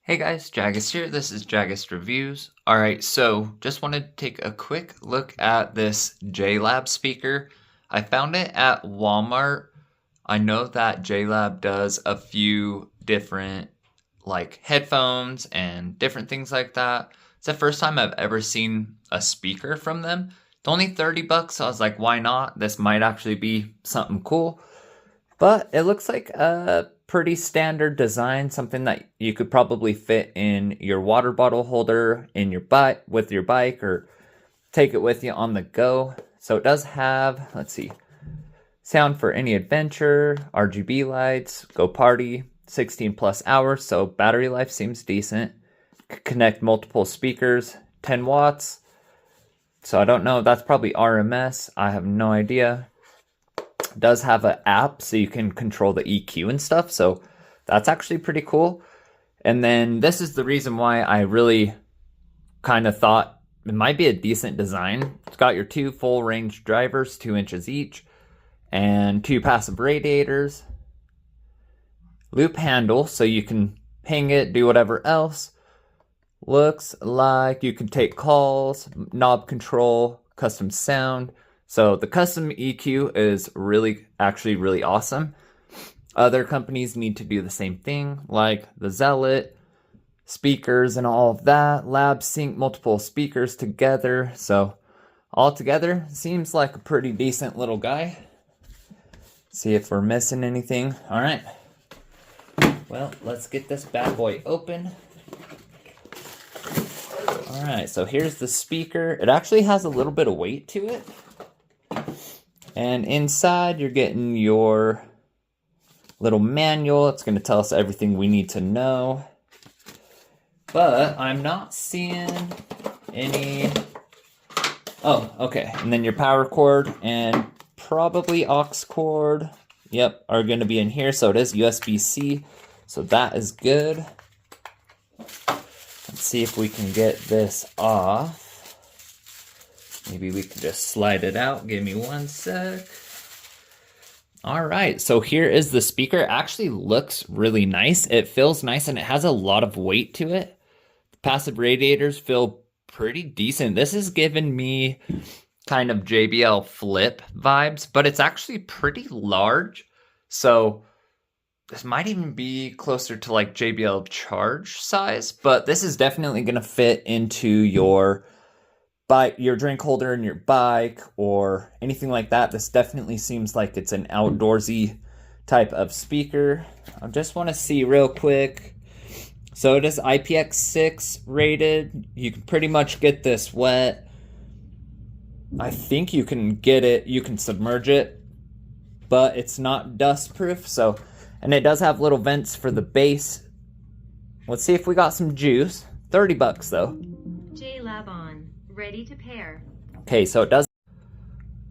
Hey guys, Jaggist here. This is Jaggist Reviews. Alright, so just wanted to take a quick look at this Jlab speaker. I found it at Walmart. I know that Jlab does a few different like headphones and different things like that. It's the first time I've ever seen a speaker from them. It's only 30 bucks, so I was like, why not? This might actually be something cool. But it looks like a pretty standard design, something that you could probably fit in your water bottle holder in your bike with your bike or take it with you on the go. So it does have, let's see, sound for any adventure, RGB lights, go party, 16 plus hours, so battery life seems decent. Connect multiple speakers, 10 watts. So I don't know, that's probably RMS, I have no idea. Does have an app so you can control the EQ and stuff, so that's actually pretty cool. And then this is the reason why I really kind of thought it might be a decent design. It's got your two full range drivers, 2 inches each, and 2 passive radiators, loop handle so you can hang it, do whatever else. Looks like you can take calls, knob control, custom sound. So the custom EQ is actually really awesome. Other companies need to do the same thing, like the Zealot, speakers and all of that. Lab sync multiple speakers together. So altogether, seems like a pretty decent little guy. See if we're missing anything. All right. Well, let's get this bad boy open. All right, so here's the speaker. It actually has a little bit of weight to it. And inside, you're getting your little manual. It's going to tell us everything we need to know. But I'm not seeing any... Oh, okay. And then your power cord and probably aux cord. Yep, are going to be in here. So it is USB-C. So that is good. Let's see if we can get this off. Maybe we can just slide it out. Give me one sec. All right, so here is the speaker. It actually looks really nice. It feels nice and it has a lot of weight to it. The passive radiators feel pretty decent. This is giving me kind of JBL Flip vibes, but it's actually pretty large. So this might even be closer to like JBL Charge size, but this is definitely gonna fit into your drink holder in your bike or anything like that. This definitely seems like it's an outdoorsy type of speaker. I just want to see real quick. So it is IPX6 rated. You can pretty much get this wet. I think you can get it, you can submerge it, but it's not dust proof. So, and it does have little vents for the bass. Let's see if we got some juice. 30 bucks though. Jlab on. Ready to pair. Okay, so it does.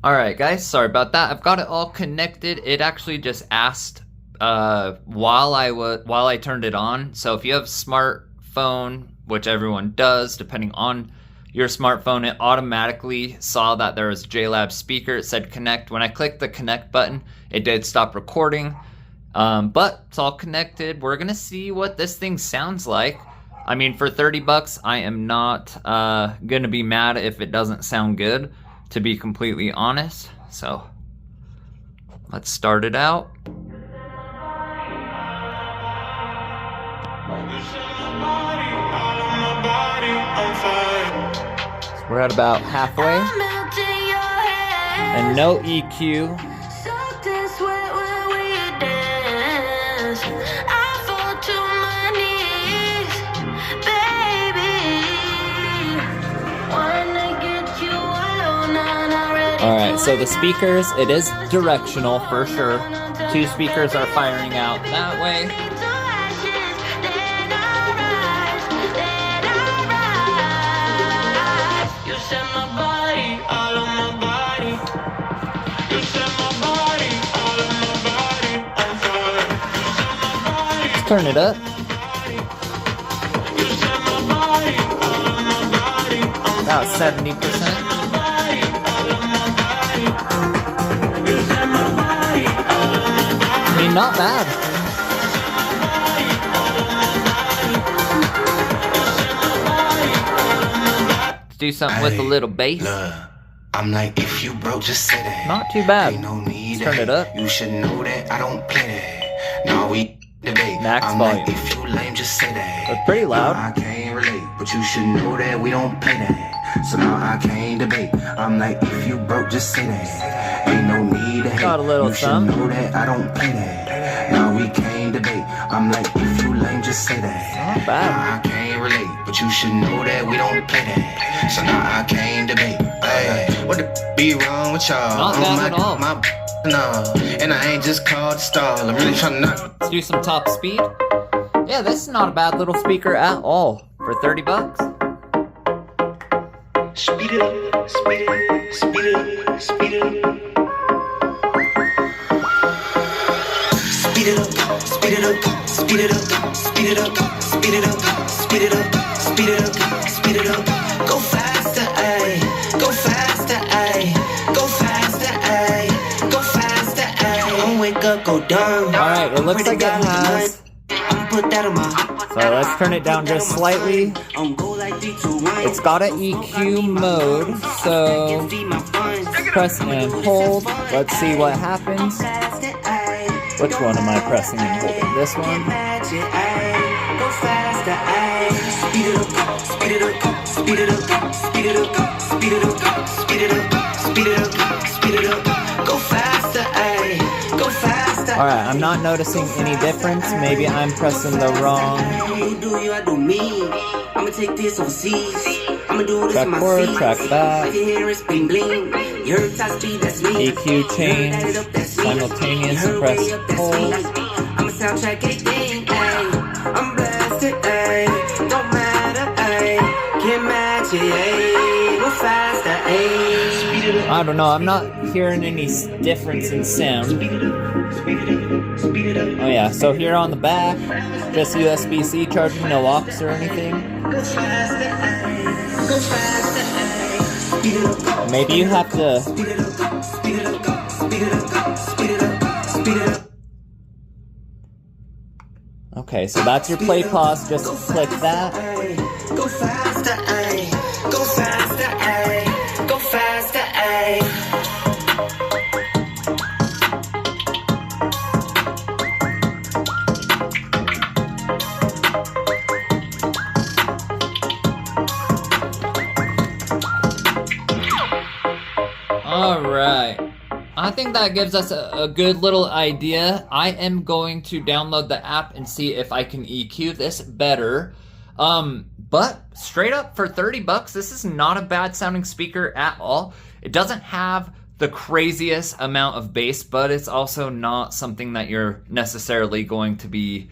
Alright guys, sorry about that. I've got it all connected. It actually just asked while I turned it on. So if you have a smartphone, which everyone does, depending on your smartphone, it automatically saw that there was Jlab speaker. It said connect. When I clicked the connect button, it did stop recording. But it's all connected. We're gonna see what this thing sounds like. I mean, for 30 bucks, I am not gonna be mad if it doesn't sound good, to be completely honest. So, let's start it out. So we're at about halfway. And no EQ. Alright, so the speakers, it is directional for sure. 2 speakers are firing out that way. Let's turn it up. About 70%. I mean, not bad. do something with a little bass. Look, I'm like, if you broke, just say that. Not too bad. Ain't no need Let's turn it up. You should know that I don't play that. No, we debate. Max I'm volume. like, if you lame, just say that. But pretty loud. I can't relate, but you should know that we don't play that. So now I can't debate. I'm like, if you broke, just say that. Ain't no need to hate. Got a little you should thumb. know that I don't play that. Now we can't debate. I'm like, if you lame, just say that. Not bad. Now I can't relate, but you should know that we don't play that. So now I can't debate. Hey, what the be wrong with y'all? Not bad at all. No, and I ain't just called to stall. I'm really trying to knock. Let's do some top speed. Yeah, this is not a bad little speaker at all for 30 bucks. Speed it up, speed it up, speed it up, speed it up. Speed it up, speed it up, speed it up, speed it up, speed it up, speed it up, speed it up, speed it up. Go faster, ayy, go faster, ayy, go faster, ayy, go faster, ayy. Don't wake up, go down. Alright, it looks like it has. Put that on my. So let's turn it down just slightly. It's got an EQ mode, so press and hold. Let's see what happens. Which one am I pressing and holding? This one? Speed it up, speed it up, speed it up, speed it up, speed it up, speed it up, speed it up, speed it up. Go faster, ayy, go faster. Alright, I'm not noticing any difference. Maybe I'm pressing the wrong. You do you, I do me. I'ma take this overseas. I'ma do this Track in my forward, seat. track back. Like you hear it bling bling. You heard top speed, that's me. EQ change, simultaneous, press hold. I'ma soundtrack anything, ayy. I'm blasted, ayy. Don't matter, ayy. Can't match it, ayy. Go faster, ayy. Speed it up. I don't know, I'm not hearing any difference in sound. Speed it up, speed it up. Oh yeah, so here on the back, just USB-C charging, no aux or anything. Go faster, ayy. Go faster, ayy. Speed it up. Maybe you have to. Speed it up, speed it up, speed it up, speed it up, speed it up. Okay, so that's your play pause, just click that. Go faster, ayy. Go faster, ayy. Go faster, ayy. Alright, I think that gives us a good little idea. I am going to download the app and see if I can EQ this better. But straight up for 30 bucks, this is not a bad sounding speaker at all. It doesn't have the craziest amount of bass, but it's also not something that you're necessarily going to be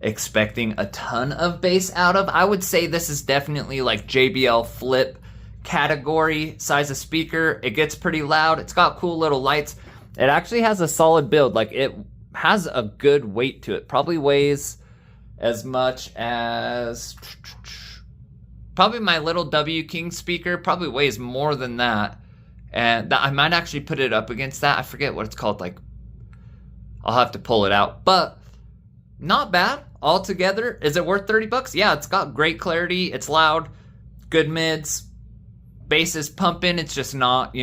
expecting a ton of bass out of. I would say this is definitely like JBL Flip category size of speaker. It gets pretty loud. It's got cool little lights. It actually has a solid build. Like, it has a good weight to it. Probably weighs as much as probably my little W King speaker probably weighs more than that. And I might actually put it up against that. I forget what it's called. Like, I'll have to pull it out. But not bad altogether. Is it worth 30 bucks? Yeah, it's got great clarity. It's loud, good mids. Bass is pumping. It's just not,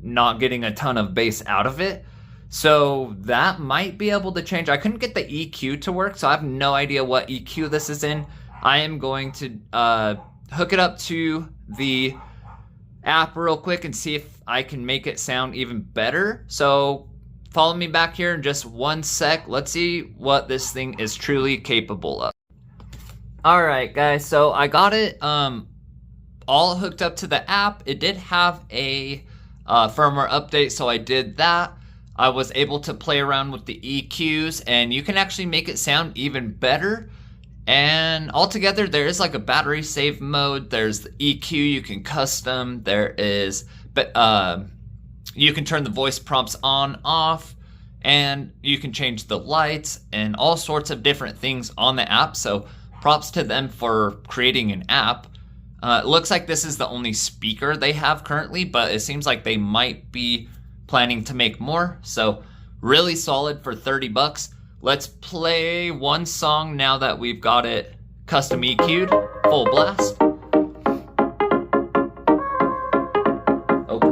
not getting a ton of bass out of it. So that might be able to change. I couldn't get the EQ to work, so I have no idea what EQ this is in. I am going to hook it up to the app real quick and see if I can make it sound even better. So follow me back here in just 1 sec. Let's see what this thing is truly capable of. Alright guys, so I got it all hooked up to the app. It did have a firmware update, so I did that. I was able to play around with the EQs, and you can actually make it sound even better. And altogether, there is like a battery save mode. There's the EQ you can custom. There is, you can turn the voice prompts on, off, and you can change the lights and all sorts of different things on the app. So props to them for creating an app. It looks like this is the only speaker they have currently, but it seems like they might be planning to make more. So really solid for 30 bucks. Let's play one song now that we've got it custom EQ'd, full blast.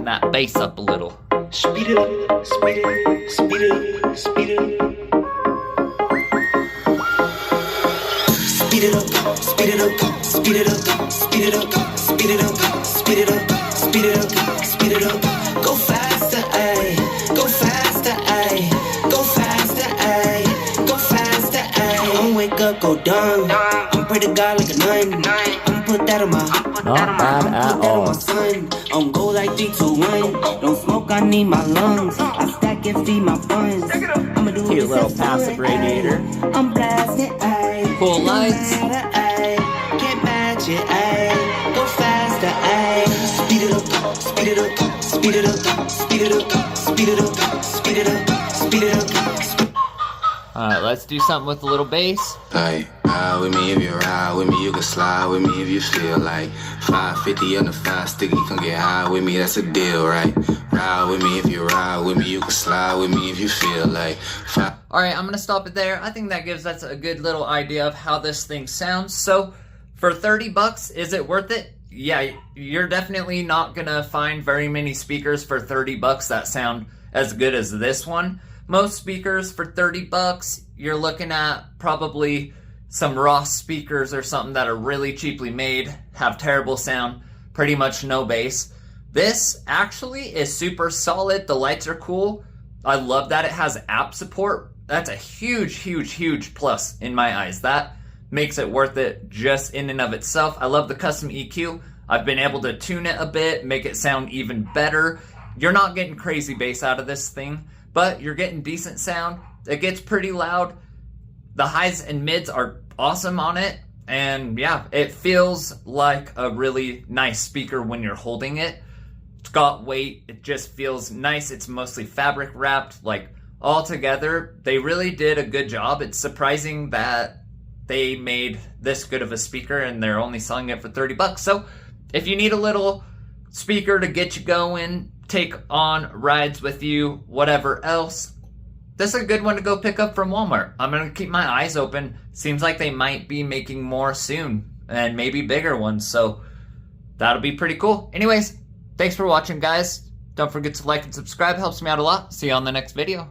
turn that bass up a little. Speed it up, speed it up, speed it up, speed it up. Speed it up, speed it up, speed it up, speed it up, speed it up, speed it up, speed it up, speed it up. Go faster, ayy, go faster, ayy, go faster, ayy, go faster, ayy. Don't wake up, go dumb. I'm pray to God like a nun. I'm put that on my, Not bad at all. son. On go like 3, 2, 1. Don't smoke, I need my lungs. I stack and feed my funds. I'ma do Cute this little as passive fun, radiator. ayy. I'm blasting, ayy. Cool lights. Can't match it, ayy. Go faster, ayy. Speed it up, speed it up, speed it up, speed it up, speed it up, speed it up, speed it up. Alright, let's do something with a little bass. Like, ride with me if you ride with me, you can slide with me if you feel like 550 on the 5 sticky, come get high with me, that's a deal, right? Ride with me if you ride with me, you can slide with me if you feel like 5. Alright, I'm gonna stop it there. I think that gives us a good little idea of how this thing sounds. So, for 30 bucks, is it worth it? Yeah, you're definitely not gonna find very many speakers for 30 bucks that sound as good as this one. Most speakers for 30 bucks, you're looking at probably some Ross speakers or something that are really cheaply made, have terrible sound, pretty much no bass. This actually is super solid. The lights are cool. I love that it has app support. That's a huge, huge, huge plus in my eyes. That makes it worth it just in and of itself. I love the custom EQ. I've been able to tune it a bit, make it sound even better. You're not getting crazy bass out of this thing, but you're getting decent sound. It gets pretty loud. The highs and mids are awesome on it. And yeah, it feels like a really nice speaker when you're holding it. It's got weight. It just feels nice. It's mostly fabric wrapped. Like, all together, they really did a good job. It's surprising that they made this good of a speaker and they're only selling it for 30 bucks. So if you need a little speaker to get you going, take on rides with you, whatever else, this is a good one to go pick up from Walmart. I'm going to keep my eyes open. Seems like they might be making more soon and maybe bigger ones. So that'll be pretty cool. Anyways, thanks for watching, guys. Don't forget to like and subscribe. Helps me out a lot. See you on the next video.